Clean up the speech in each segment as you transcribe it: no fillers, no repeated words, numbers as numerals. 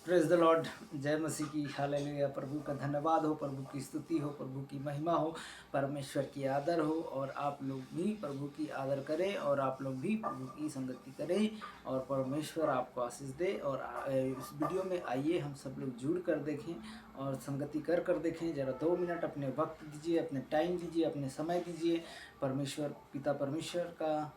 Praise the Lord. जय मसीह की। Hallelujah. प्रभु का धन्यवाद हो, प्रभु की स्तुति हो, प्रभु की महिमा हो, परमेश्वर की आदर हो। और आप लोग भी प्रभु की आदर करें और आप लोग भी प्रभु की संगति करें और परमेश्वर आपको आशीष दे। और इस वीडियो में आइए हम सब लोग जुड़ कर देखें और संगति कर देखें। ज़रा 2 मिनट अपने वक्त दीजिए, अपने टाइम दीजिए, अपने समय दीजिए। परमेश्वर पिता परमेश्वर का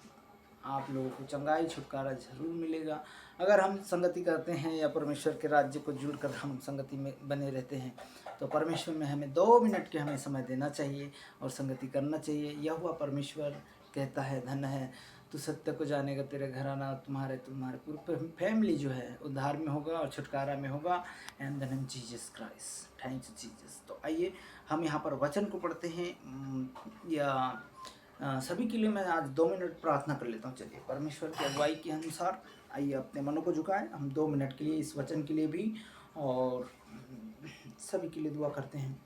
आप लोगों को चंगाई छुटकारा जरूर मिलेगा अगर हम संगति करते हैं या परमेश्वर के राज्य को जुड़कर हम संगति में बने रहते हैं। तो परमेश्वर में हमें 2 मिनट के हमें समय देना चाहिए और संगति करना चाहिए। यह हुआ परमेश्वर कहता है, धन्य है तू सत्य को जानेगा, तेरे घराना तुम्हारे पूरी फैमिली जो है उद्धार में होगा और छुटकारा में होगा। And the name Jesus Christ. Thank you Jesus. तो आइए हम यहाँ पर वचन को पढ़ते हैं या सभी के लिए मैं आज 2 मिनट प्रार्थना कर लेता हूँ। चलिए परमेश्वर की अगुवाई के अनुसार आइए अपने मनों को झुकाएं। हम 2 मिनट के लिए इस वचन के लिए भी और सभी के लिए दुआ करते हैं।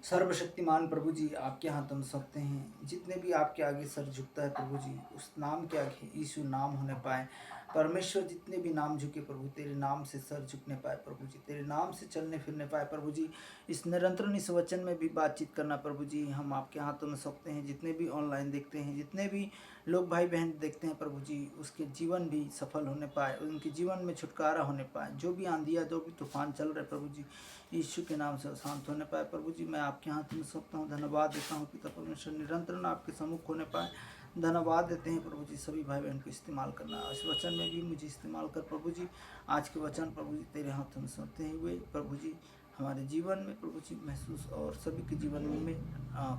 सर्वशक्तिमान प्रभु जी, आपके हाथ हम सकते हैं। जितने भी आपके आगे सर झुकता है प्रभु जी, उस नाम के आगे यीशु नाम होने पाए। परमेश्वर जितने भी नाम झुके प्रभु, तेरे नाम से सर झुकने पाए प्रभु जी, तेरे नाम से चलने फिरने पाए प्रभु जी। इस निरंतर इस वचन में भी बातचीत करना प्रभु जी, हम आपके हाथों में सौंपते हैं। जितने भी ऑनलाइन देखते हैं, जितने भी लोग भाई बहन देखते हैं प्रभु जी, उसके जीवन भी सफल होने पाए, उनके जीवन में छुटकारा होने पाए। जो भी आंधिया, जो भी तूफान चल रहे प्रभु जी, यीशु के नाम से शांत होने पाए प्रभु जी। मैं आपके हाथ में सौंपता हूँ। धन्यवाद देता हूँ पिता परमेश्वर, निरंतर आपके सम्मुख होने पाए। धन्यवाद देते हैं प्रभु जी। सभी भाई बहन को इस्तेमाल करना, इस वचन में भी मुझे इस्तेमाल कर प्रभु जी। आज के वचन प्रभु जी तेरे हाथों में सौंपते हुए प्रभु जी, हमारे जीवन में प्रभु जी महसूस और सभी के जीवन में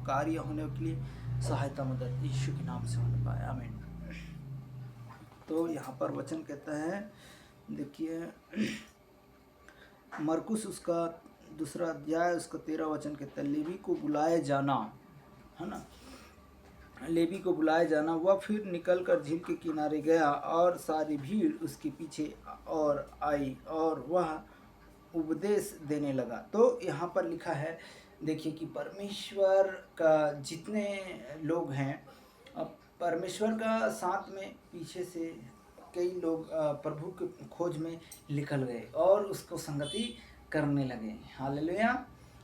कार्य होने के लिए सहायता मदद यीशु के नाम से होने पाए। आमीन। तो यहाँ पर वचन कहता है, देखिए मरकुस उसका 2 अध्याय उसका 13 वचन कहता है, लेवी को बुलाए जाना, है ना, लेवी को बुलाए जाना। वह फिर निकलकर झील के किनारे गया और सारी भीड़ उसके पीछे और आई और वह उपदेश देने लगा। तो यहाँ पर लिखा है, देखिए कि परमेश्वर का जितने लोग हैं, परमेश्वर का साथ में पीछे से कई लोग प्रभु के खोज में निकल गए और उसको संगति करने लगे। हालेलुया।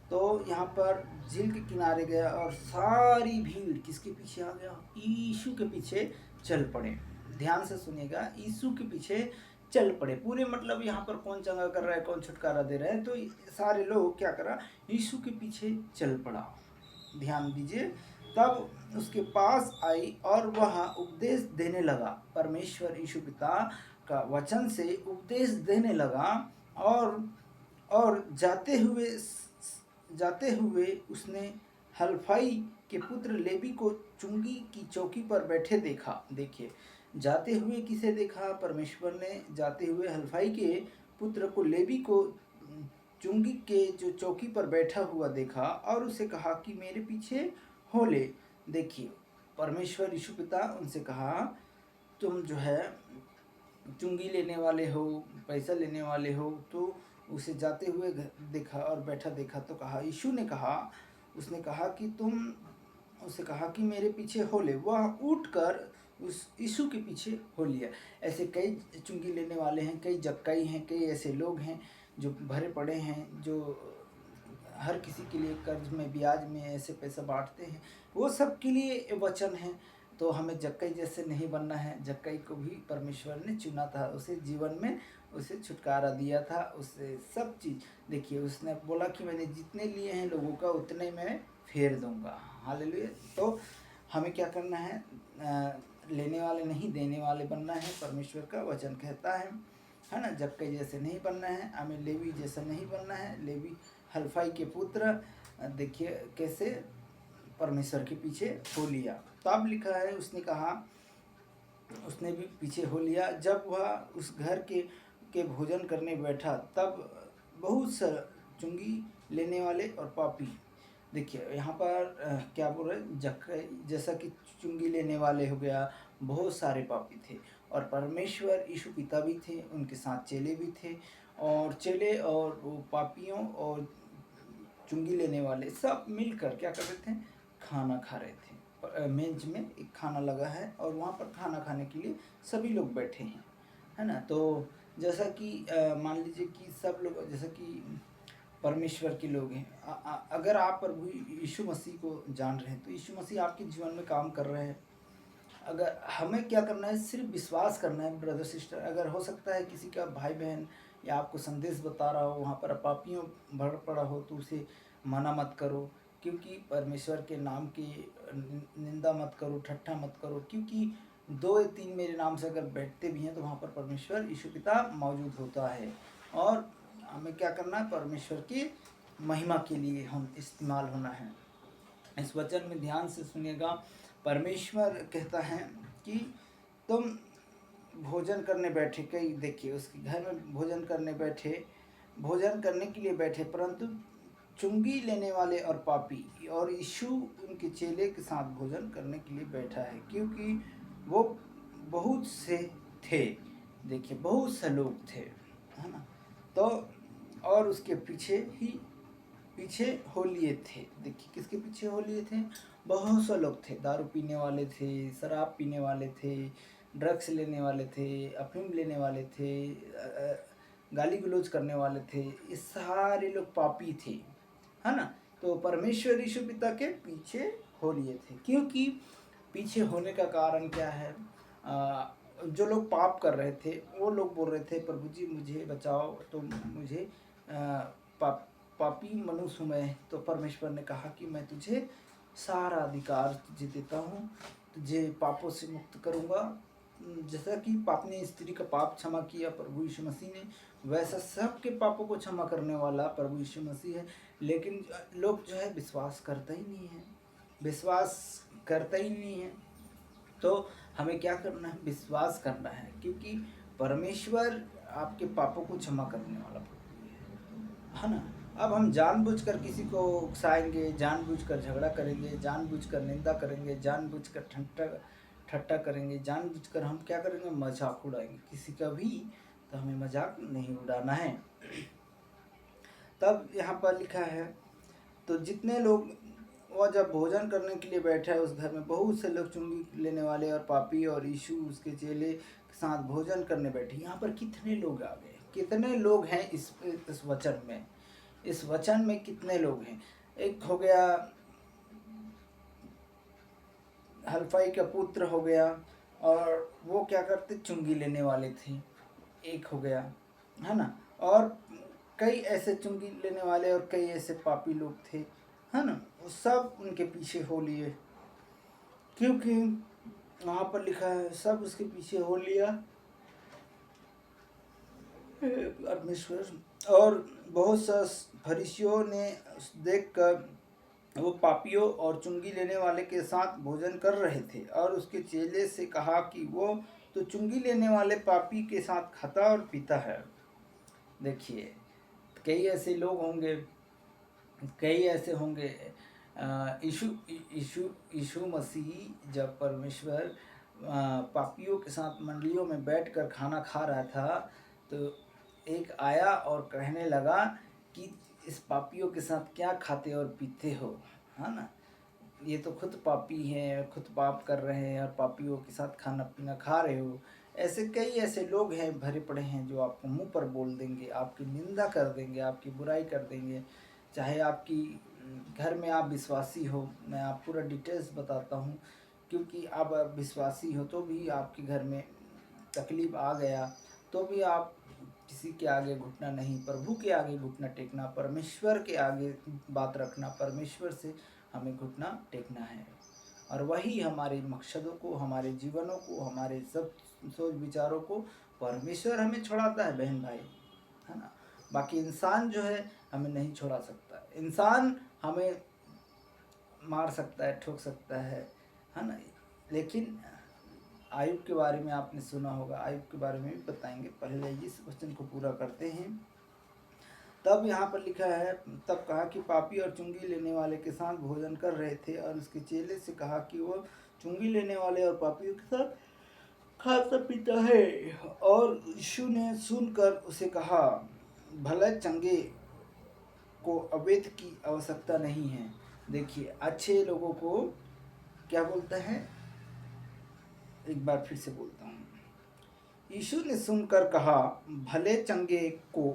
तो यहाँ पर झील के किनारे गया और सारी भीड़ किसके पीछे आ गया? यीशु के पीछे चल पड़े। ध्यान से सुनिएगा, यीशु के पीछे चल पड़े पूरे। मतलब यहाँ पर कौन चंगा कर रहा है, कौन छुटकारा दे रहा है, तो सारे लोग क्या करा? यीशु के पीछे चल पड़ा। ध्यान दीजिए। तब उसके पास आई और वह उपदेश देने लगा। परमेश्वर यीशु पिता का वचन से उपदेश देने लगा और जाते हुए उसने हलफाई के पुत्र लेवी को चुंगी की चौकी पर बैठे देखा। देखिए, जाते हुए किसे देखा? परमेश्वर ने जाते हुए हलफाई के पुत्र को, लेवी को चुंगी के जो चौकी पर बैठा हुआ देखा और उसे कहा कि मेरे पीछे हो ले। देखिए, परमेश्वर यीशु पिता उनसे कहा, तुम जो है चुंगी लेने वाले हो, पैसा लेने वाले हो। तो उसे जाते हुए देखा और बैठा देखा तो कहा, यीशु ने कहा, उसने कहा कि उसे कहा कि मेरे पीछे हो ले। वह उठकर उस यीशु के पीछे हो लिया। ऐसे कई चुंगी लेने वाले हैं, कई जक्कई हैं, कई ऐसे लोग हैं जो भरे पड़े हैं, जो हर किसी के लिए कर्ज में, ब्याज में ऐसे पैसा बांटते हैं। वो सब के लिए वचन है। तो हमें जक्कई जैसे नहीं बनना है। जक्कई को भी परमेश्वर ने चुना था, उसे जीवन में उसे छुटकारा दिया था, उसे सब चीज़। देखिए, उसने बोला कि मैंने जितने लिए हैं लोगों का उतने मैं फेर दूंगा। हालेलुया। तो हमें क्या करना है? लेने वाले नहीं, देने वाले बनना है। परमेश्वर का वचन कहता है ना, जक्कई जैसे नहीं बनना है, हमें लेवी जैसा नहीं बनना है। लेवी हलफाई के पुत्र, देखिए कैसे परमेश्वर के पीछे हो लिया। तो अब लिखा है, उसने कहा, उसने भी पीछे हो लिया। जब वह उस घर के भोजन करने बैठा तब बहुत सा चुंगी लेने वाले और पापी, देखिए यहाँ पर क्या बोल रहे, जक्कई जैसा कि चुंगी लेने वाले हो गया, बहुत सारे पापी थे। और परमेश्वर यीशु पिता भी थे, उनके साथ चेले भी थे। और चेले और वो पापियों और चुंगी लेने वाले सब मिलकर क्या कर रहे थे? खाना खा रहे थे। मेज में एक खाना लगा है और वहाँ पर खाना खाने के लिए सभी लोग बैठे हैं, है ना। तो जैसा कि मान लीजिए कि सब लोग जैसा कि परमेश्वर के लोग हैं, अगर आप प्रभु यीशु मसीह को जान रहे हैं तो यीशु मसीह आपके जीवन में काम कर रहे हैं। अगर हमें क्या करना है, सिर्फ विश्वास करना है ब्रदर सिस्टर। अगर हो सकता है किसी का भाई बहन या आपको संदेश बता रहा हो, वहाँ पर पापियों भर पड़ा हो, तो उसे मना मत करो, क्योंकि परमेश्वर के नाम की निंदा मत करो, ठट्ठा मत करो, क्योंकि 2 या 3 मेरे नाम से अगर बैठते भी हैं तो वहाँ पर परमेश्वर यीशु पिता मौजूद होता है। और हमें क्या करना है, परमेश्वर की महिमा के लिए हम इस्तेमाल होना है। इस वचन में ध्यान से सुनिएगा। परमेश्वर कहता है कि तुम भोजन करने बैठे, कई देखिए उसके घर में भोजन करने बैठे, भोजन करने के लिए बैठे, परंतु चुंगी लेने वाले और पापी, और यीशु उनके चेले के साथ भोजन करने के लिए बैठा है, क्योंकि वो बहुत से थे। देखिए बहुत से लोग थे, है ना। तो और उसके पीछे हो लिए थे। देखिए किसके पीछे हो लिए थे, बहुत से लोग थे। दारू पीने वाले थे, शराब पीने वाले थे, ड्रग्स लेने वाले थे, अफीम लेने वाले थे, गाली गलौज करने वाले थे, ये सारे लोग पापी थे, है ना। तो परमेश्वर यीशु पिता के पीछे हो लिए थे। क्योंकि पीछे होने का कारण क्या है, जो लोग पाप कर रहे थे वो लोग बोल रहे थे, प्रभु जी मुझे बचाओ, तो मुझे पापी मनुष्य हूँ मैं। तो परमेश्वर ने कहा कि मैं तुझे सारा अधिकार तुझे देता हूँ, तुझे पापों से मुक्त करूँगा। जैसा कि पाप ने स्त्री का पाप क्षमा किया प्रभु यीशु मसीह ने, वैसा सबके पापों को क्षमा करने वाला प्रभु यीशु मसीह है। लेकिन लोग जो है विश्वास करता ही नहीं है, विश्वास करता ही नहीं है। तो हमें क्या करना है, विश्वास करना है, क्योंकि परमेश्वर आपके पापों को क्षमा करने वाला प्रभु है ना। अब हम जानबूझकर किसी को उकसाएंगे, जानबूझकर झगड़ा करेंगे, जानबूझकर निंदा करेंगे, जानबूझकर ठट्टा करेंगे, जानबूझकर हम क्या करेंगे, मजाक उड़ाएंगे किसी का भी। तो हमें मजाक नहीं उड़ाना है। तब यहाँ पर लिखा है, तो जितने लोग, वह जब भोजन करने के लिए बैठा है, उस घर में बहुत से लोग चुंगी लेने वाले और पापी और यीशु उसके चेले के साथ भोजन करने बैठे। यहाँ पर कितने लोग आ गए, कितने लोग हैं इस वचन में, इस वचन में कितने लोग हैं। एक हो गया हल्फाई का पुत्र हो गया, और वो क्या करते, चुंगी लेने वाले थे, एक हो गया, है ना। और कई ऐसे चुंगी लेने वाले और कई ऐसे पापी लोग थे, है ना। वो सब उनके पीछे हो लिए, क्योंकि वहाँ पर लिखा है सब उसके पीछे हो लिया परमेश्वर। और बहुत सा फरीसियों ने देखकर वो पापियों और चुंगी लेने वाले के साथ भोजन कर रहे थे, और उसके चेले से कहा कि वो तो चुंगी लेने वाले पापी के साथ खाता और पीता है। देखिए कई ऐसे लोग होंगे, कई ऐसे होंगे। यीशु मसीह जब परमेश्वर पापियों के साथ मंडलियों में बैठकर खाना खा रहा था, तो एक आया और कहने लगा कि इस पापियों के साथ क्या खाते और पीते हो, है ना। ये तो खुद पापी हैं, खुद पाप कर रहे हैं, और पापियों के साथ खाना पीना खा रहे हो। ऐसे कई ऐसे लोग हैं भरे पड़े हैं जो आपको मुंह पर बोल देंगे, आपकी निंदा कर देंगे, आपकी बुराई कर देंगे। चाहे आपकी घर में आप विश्वासी हो, मैं आप पूरा डिटेल्स बताता हूँ, क्योंकि आप विश्वासी हो तो भी आपके घर में तकलीफ आ गया तो भी आप किसी के आगे घुटना नहीं, प्रभु के आगे घुटना टेकना, परमेश्वर के आगे बात रखना, परमेश्वर से हमें घुटना टेकना है। और वही हमारे मकसदों को, हमारे जीवनों को, हमारे सब सोच विचारों को परमेश्वर हमें छुड़ाता है बहन भाई, है ना। बाकी इंसान जो है हमें नहीं छुड़ा सकता। इंसान हमें मार सकता है, ठोक सकता है ना। लेकिन आयुब के बारे में आपने सुना होगा, आयुब के बारे में भी बताएंगे, पहले इस क्वेश्चन को पूरा करते हैं। तब यहाँ पर लिखा है, तब कहा कि पापी और चुंगी लेने वाले के साथ भोजन कर रहे थे, और उसके चेले से कहा कि वो चुंगी लेने वाले और पापियों के साथ खाता पीता है। और यीशु ने सुनकर उसे कहा, भले चंगे को अवैध की आवश्यकता नहीं है। देखिए अच्छे लोगों को क्या बोलता है, एक बार फिर से बोलता हूँ, यीशु ने सुनकर कहा, भले चंगे को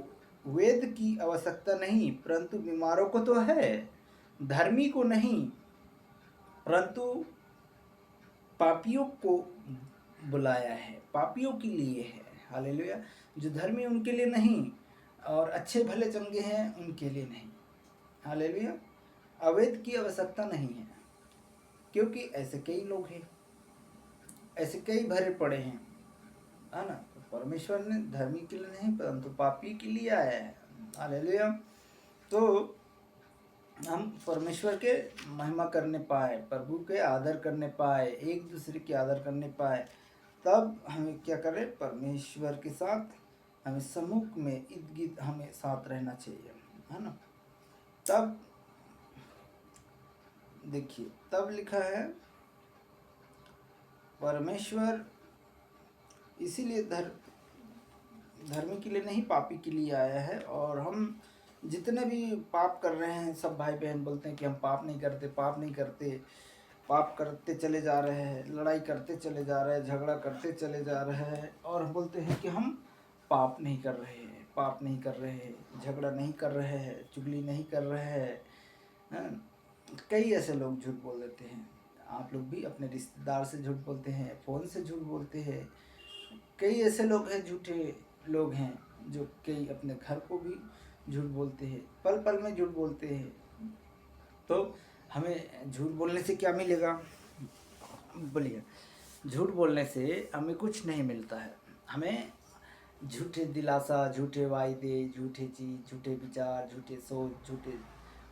वेद की आवश्यकता नहीं, परंतु बीमारों को तो है। धर्मी को नहीं, परंतु पापियों को बुलाया है, पापियों के लिए है। हालेलुया। जो धर्मी उनके लिए नहीं, और अच्छे भले चंगे हैं उनके लिए नहीं। हालेलुया। अवैध की आवश्यकता नहीं है, क्योंकि ऐसे कई लोग हैं, ऐसे कई भरे पड़े हैं, है ना। तो परमेश्वर ने धर्मी के लिए नहीं परंतु पापी के लिए आया है। हालेलुया। तो हम परमेश्वर के महिमा करने पाए, प्रभु के आदर करने पाए, एक दूसरे की आदर करने पाए, तब हमें क्या करें, परमेश्वर के साथ हमें सम्मुख में इर्द गिर्द हमें साथ रहना चाहिए, है ना। तब देखिए, तब लिखा है परमेश्वर इसीलिए धर्मी के लिए नहीं पापी के लिए आया है। और हम जितने भी पाप कर रहे हैं, सब भाई बहन बोलते हैं कि हम पाप नहीं करते, पाप नहीं करते, पाप करते चले जा रहे हैं, लड़ाई करते चले जा रहे हैं, झगड़ा करते चले जा रहे हैं, और हम बोलते हैं कि हम पाप नहीं कर रहे हैं, पाप नहीं कर रहे हैं, झगड़ा नहीं कर रहे हैं, चुगली नहीं कर रहे हैं। कई ऐसे लोग झूठ बोल देते हैं। आप लोग भी अपने रिश्तेदार से झूठ बोलते हैं, फ़ोन से झूठ बोलते हैं। कई ऐसे लोग हैं, झूठे लोग हैं, जो कई अपने घर को भी झूठ बोलते हैं, पल पल में झूठ बोलते हैं। तो हमें झूठ बोलने से क्या मिलेगा? बोलिए। झूठ बोलने से हमें कुछ नहीं मिलता है। हमें झूठे दिलासा, झूठे वायदे, झूठे चीज़, झूठे विचार, झूठे सोच, झूठे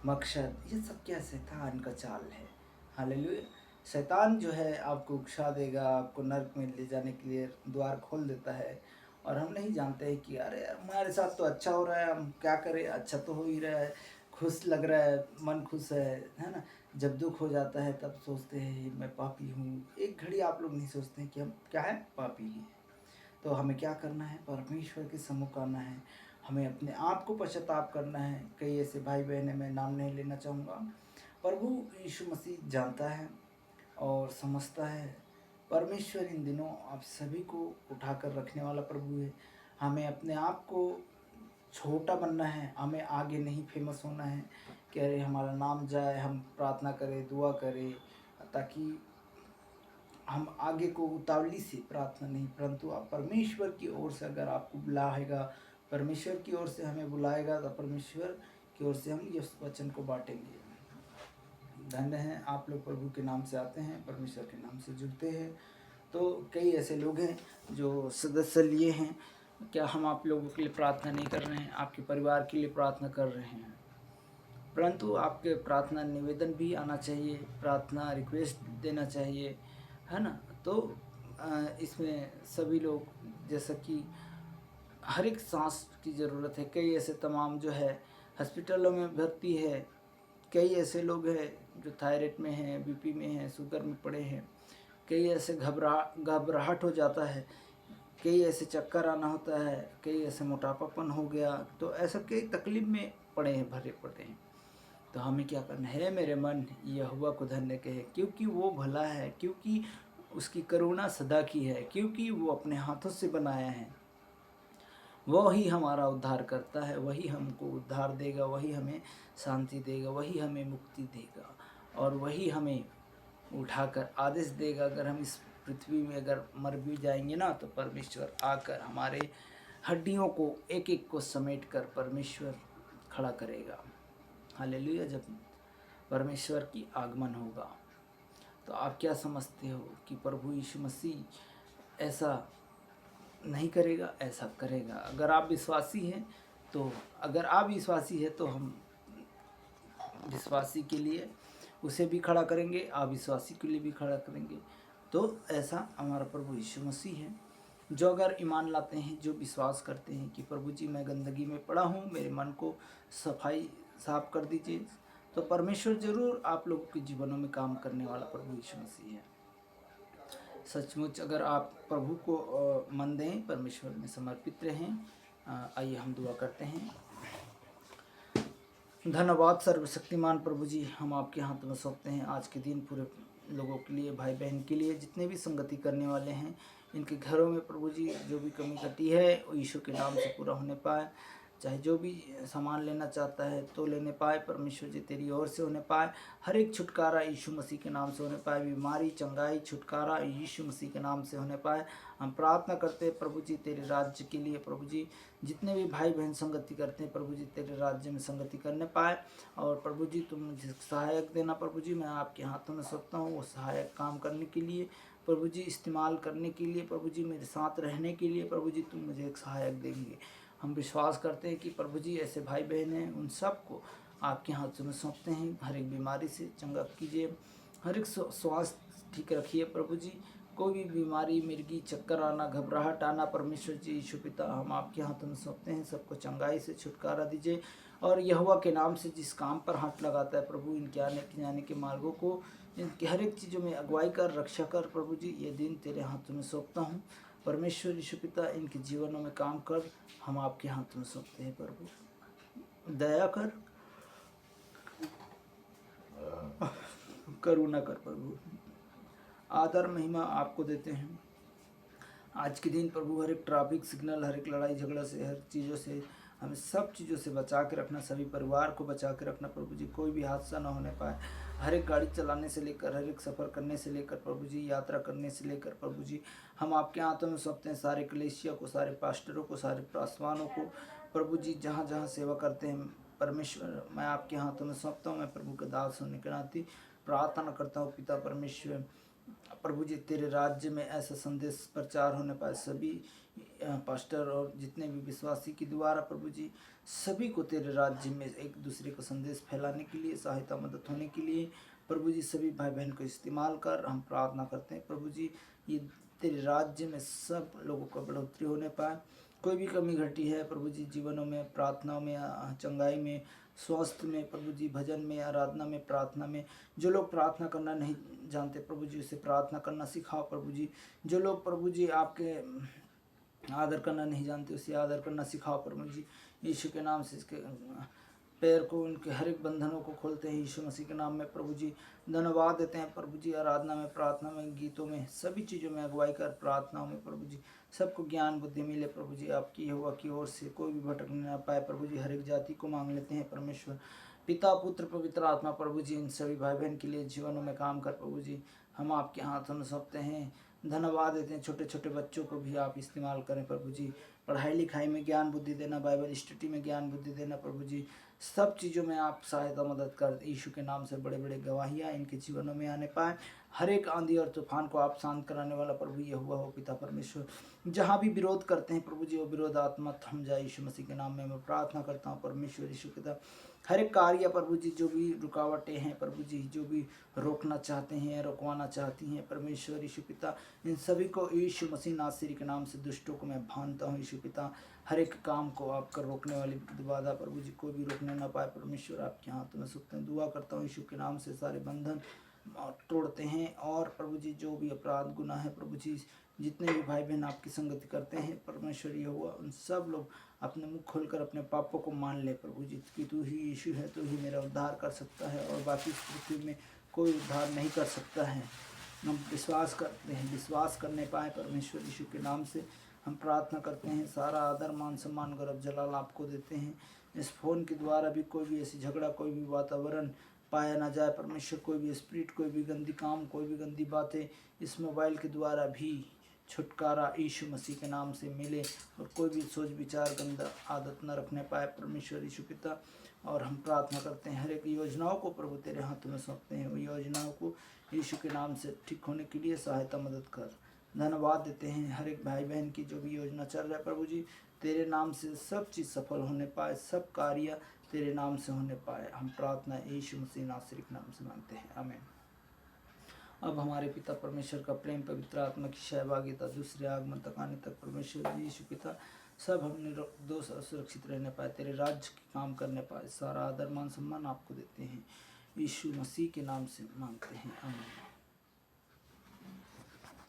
मकसद, ये सब क्या शैतान का चाल है। हालेलुया। शैतान जो है आपको उकसा देगा, आपको नर्क में ले जाने के लिए द्वार खोल देता है, और हम नहीं जानते हैं कि अरे यार हमारे साथ तो अच्छा हो रहा है, हम क्या करें, अच्छा तो हो ही रहा है, खुश लग रहा है, मन खुश है ना। जब दुख हो जाता है तब सोचते हैं मैं पापी हूँ। एक घड़ी आप लोग नहीं सोचते हैं कि हम क्या है, पापी हैं। तो हमें क्या करना है, परमेश्वर के सम्मुख आना है, हमें अपने आप को पश्चाताप करना है। कई ऐसे भाई बहन हैं, मैं नाम नहीं लेना चाहूँगा, प्रभु यीशु मसीह जानता है और समझता है। परमेश्वर इन दिनों आप सभी को उठाकर रखने वाला प्रभु है। हमें अपने आप को छोटा बनना है, हमें आगे नहीं फेमस होना है कि अरे हमारा नाम जाए, हम प्रार्थना करें, दुआ करें, ताकि हम आगे को उतावली से प्रार्थना नहीं, परंतु आप परमेश्वर की ओर से अगर आपको बुलाएगा, परमेश्वर की ओर से हमें बुलाएगा, तो परमेश्वर की ओर से हम इस वचन को बांटेंगे। धन्य हैं आप लोग प्रभु के नाम से आते हैं, परमेश्वर के नाम से जुड़ते हैं। तो कई ऐसे लोग हैं जो सदस्य लिए हैं। क्या हम आप लोगों के लिए प्रार्थना नहीं कर रहे हैं? आपके परिवार के लिए प्रार्थना कर रहे हैं, परंतु आपके प्रार्थना निवेदन भी आना चाहिए, प्रार्थना रिक्वेस्ट देना चाहिए, है ना। तो इसमें सभी लोग, जैसा कि हर एक सांस की ज़रूरत है। कई ऐसे तमाम जो है हॉस्पिटलों में भर्ती है, कई ऐसे लोग हैं जो थायराइड में हैं, बीपी में हैं, शुगर में पड़े हैं। कई ऐसे घबराहट हो जाता है, कई ऐसे चक्कर आना होता है, कई ऐसे मोटापापन हो गया, तो ऐसा कई तकलीफ में पड़े हैं, भरे पड़े हैं। तो हमें क्या करना है, मेरे मन यहोवा को धन्य कहे, क्योंकि वो भला है, क्योंकि उसकी करुणा सदा की है, क्योंकि वो अपने हाथों से बनाया है। वह ही हमारा उद्धार करता है, वही हमको उद्धार देगा, वही हमें शांति देगा, वही हमें मुक्ति देगा, और वही हमें उठाकर आदेश देगा। अगर हम इस पृथ्वी में अगर मर भी जाएंगे ना, तो परमेश्वर आकर हमारे हड्डियों को एक एक को समेट कर परमेश्वर खड़ा करेगा। हालेलुया। जब परमेश्वर की आगमन होगा, तो आप क्या समझते हो कि प्रभु यीशु मसीह ऐसा नहीं करेगा? ऐसा करेगा। अगर आप विश्वासी हैं तो, अगर आप विश्वासी है तो हम विश्वासी के लिए उसे भी खड़ा करेंगे, अविश्वासी के लिए भी खड़ा करेंगे। तो ऐसा हमारा प्रभु यीशु मसीह है, जो अगर ईमान लाते हैं, जो विश्वास करते हैं कि प्रभु जी मैं गंदगी में पड़ा हूँ, मेरे मन को साफ कर दीजिए, तो परमेश्वर जरूर आप लोगों के जीवनों में काम करने वाला प्रभु यीशु मसीह है। सचमुच अगर आप प्रभु को मन दें, परमेश्वर में समर्पित रहें। आइए हम दुआ करते हैं। धन्यवाद सर्वशक्तिमान प्रभु जी, हम आपके हाथ में सौंपते हैं आज के दिन पूरे लोगों के लिए, भाई बहन के लिए, जितने भी संगति करने वाले हैं, इनके घरों में प्रभु जी जो भी कमी घटी है वो यीशु के नाम से पूरा होने पाए। चाहे जो भी सामान लेना चाहता है तो लेने पाए परमेश्वर जी तेरी ओर से होने पाए। हर एक छुटकारा यीशु मसीह के नाम से होने पाए। बीमारी चंगाई छुटकारा यीशु मसीह के नाम से होने पाए। हम प्रार्थना करते हैं प्रभु जी तेरे राज्य के लिए। प्रभु जी जितने भी भाई बहन संगति करते हैं प्रभु जी तेरे राज्य में संगति करने पाए। और प्रभु जी तुम मुझे सहायक देना प्रभु जी, मैं आपके हाथों में सौंपता हूँ वो सहायक काम करने के लिए प्रभु जी, इस्तेमाल करने के लिए प्रभु जी, मेरे साथ रहने के लिए प्रभु जी तुम मुझे एक सहायक देंगे। हम विश्वास करते हैं कि प्रभु जी ऐसे भाई बहन हैं उन सबको आपके हाथों में सौंपते हैं। हर एक बीमारी से चंगा कीजिए, हर एक स्वास्थ्य ठीक रखिए प्रभु जी। कोई भी बीमारी मिर्गी चक्कर आना घबराहट आना परमेश्वर जी यीशु पिता हम आपके हाथों में सौंपते हैं। सबको चंगाई से छुटकारा दीजिए। और यहोवा के नाम से जिस काम पर हाथ लगाता है प्रभु इनके आने जाने के मार्गों को इनकी हर एक चीज़ों में अगुवाई कर रक्षा कर प्रभु जी। ये दिन तेरे हाथों में सौंपता हूँ परमेश्वर यीशु पिता, इनके जीवनों में काम कर हम आपके हाथों में सौंपते हैं प्रभु। दया कर करुणा कर प्रभु। आदर महिमा आपको देते हैं आज के दिन प्रभु। हर एक ट्रैफिक सिग्नल हर एक लड़ाई झगड़ा से हर चीज़ों से हमें सब चीज़ों से बचा के रखना, सभी परिवार को बचा के रखना प्रभु जी। कोई भी हादसा ना होने पाए। हर एक गाड़ी चलाने से लेकर हर एक सफ़र करने से लेकर प्रभु जी यात्रा करने से लेकर प्रभु जी हम आपके हाथों में सौंपते हैं। सारे कलीसिया को, सारे पास्टरों को, सारे पासवानों को प्रभु जी जहाँ जहाँ सेवा करते हैं परमेश्वर मैं आपके हाथों में सौंपता हूँ। मैं प्रभु के दास होने के नाते प्रार्थना करता हूँ पिता परमेश्वर प्रभु जी तेरे राज्य में ऐसा संदेश प्रचार होने पाए। सभी पास्टर और जितने भी विश्वासी के द्वारा प्रभु जी सभी को तेरे राज्य में एक दूसरे को संदेश फैलाने के लिए सहायता मदद होने के लिए प्रभु जी सभी भाई बहन को इस्तेमाल कर हम प्रार्थना करते हैं प्रभु जी। ये तेरे राज्य में सब लोगों को बढ़ोतरी होने पाए। कोई भी कमी घटी है प्रभु जी जीवनों में, प्रार्थनाओं में, चंगाई में, स्वास्थ्य में प्रभु जी, भजन में, आराधना में, प्रार्थना में, जो लोग प्रार्थना करना नहीं जानते प्रभु जी उसे प्रार्थना करना सिखाओ प्रभु जी। जो लोग प्रभु जी आपके आदर करना नहीं जानते उसे आदर करना सिखाओ प्रभु जी। यीशु के नाम से इसके पैर को उनके हर एक बंधनों को खोलते हैं यीशु मसीह के नाम में प्रभु जी। धन्यवाद देते हैं प्रभु जी। आराधना में, प्रार्थना में, गीतों में, सभी चीज़ों में अगुवाई कर प्रार्थनाओं में प्रभु जी सबको ज्ञान बुद्धि मिले प्रभु जी। आपकी यहोवा की ओर से कोई भी भटकने ना पाए प्रभु जी। हर एक जाति को मांग लेते हैं परमेश्वर पिता पुत्र पवित्र आत्मा प्रभु जी। इन सभी भाई बहन के लिए जीवनों में काम कर प्रभु जी हम आपके हाथों में सौंपते हैं। धन्यवाद देते हैं। छोटे छोटे बच्चों को भी आप इस्तेमाल करें प्रभु जी। पढ़ाई लिखाई में ज्ञान बुद्धि देना, बाइबल स्टडी में ज्ञान बुद्धि देना प्रभु जी। सब चीज़ों में आप सहायता मदद कर यीशु के नाम से बड़े बड़े गवाहियाँ इनके जीवनों में आने पाए। हर एक आंधी और तूफान को आप शांत कराने वाला प्रभु ये हुआ हो पिता परमेश्वर। जहाँ भी विरोध करते हैं प्रभु जी वो विरोध आत्मा थम जाए यीशु मसीह के नाम में मैं प्रार्थना करता हूँ परमेश्वर यीशु पिता। हर एक कार्य प्रभु जी जो भी रुकावटें हैं प्रभु जी, जो भी रोकना चाहते हैं, रुकवाना चाहती हैं परमेश्वर यीशु पिता, इन सभी को यीशु मसीह नासरी के नाम से दुष्टों को मैं भानता हूँ यीशु पिता। हर एक काम को आपका रोकने वाली बाधा प्रभु जी कोई भी रोकने ना पाए परमेश्वर आपके हाथों में सौंपते हैं। दुआ करता हूँ यीशु के नाम से सारे बंधन तोड़ते हैं। और प्रभु जी जो भी अपराध गुनाह है प्रभु जी, जितने भी भाई बहन आपकी संगति करते हैं परमेश्वर ये हुआ उन सब लोग अपने मुख खोलकर अपने पापों को मान ले प्रभु जी कि तू ही यीशु है, तू ही मेरा उद्धार कर सकता है और बाकी इस पृथ्वी में कोई उद्धार नहीं कर सकता है। हम विश्वास करते हैं, विश्वास करने पाए परमेश्वर यीशु के नाम से हम प्रार्थना करते हैं। सारा आदर मान सम्मान गौरव जलाल आपको देते हैं। इस फ़ोन के द्वारा भी कोई भी ऐसी झगड़ा, कोई भी वातावरण पाया ना जाए परमेश्वर। कोई भी स्पिरिट, कोई भी गंदी काम, कोई भी गंदी बातें इस मोबाइल के द्वारा भी छुटकारा यीशु मसीह के नाम से मिले। और कोई भी सोच विचार गंदा आदत न रखने पाए परमेश्वर यीशु पिता। और हम प्रार्थना करते हैं हर एक योजनाओं को प्रभु तेरे हाथों में सौंपते हैं। वो योजनाओं को यीशु के नाम से ठीक होने के लिए सहायता मदद कर। धन्यवाद देते हैं हर एक भाई बहन की जो भी योजना चल रहा है प्रभु जी तेरे नाम से सब चीज़ सफल होने पाए, सब कार्य तेरे नाम से होने पाए। हम प्रार्थना यीशु मसीह नासरी के नाम से मांगते हैं, आमीन। अब हमारे पिता परमेश्वर का प्रेम, पवित्र आत्मा की सहभागिता, दूसरे आगमन तक आने तक परमेश्वर यीशु पिता सब हमने दोष सुरक्षित रहने पाए, तेरे राज्य के काम करने पाए। सारा आदर मान सम्मान आपको देते हैं, यीशु मसीह के नाम से मांगते हैं, आमीन।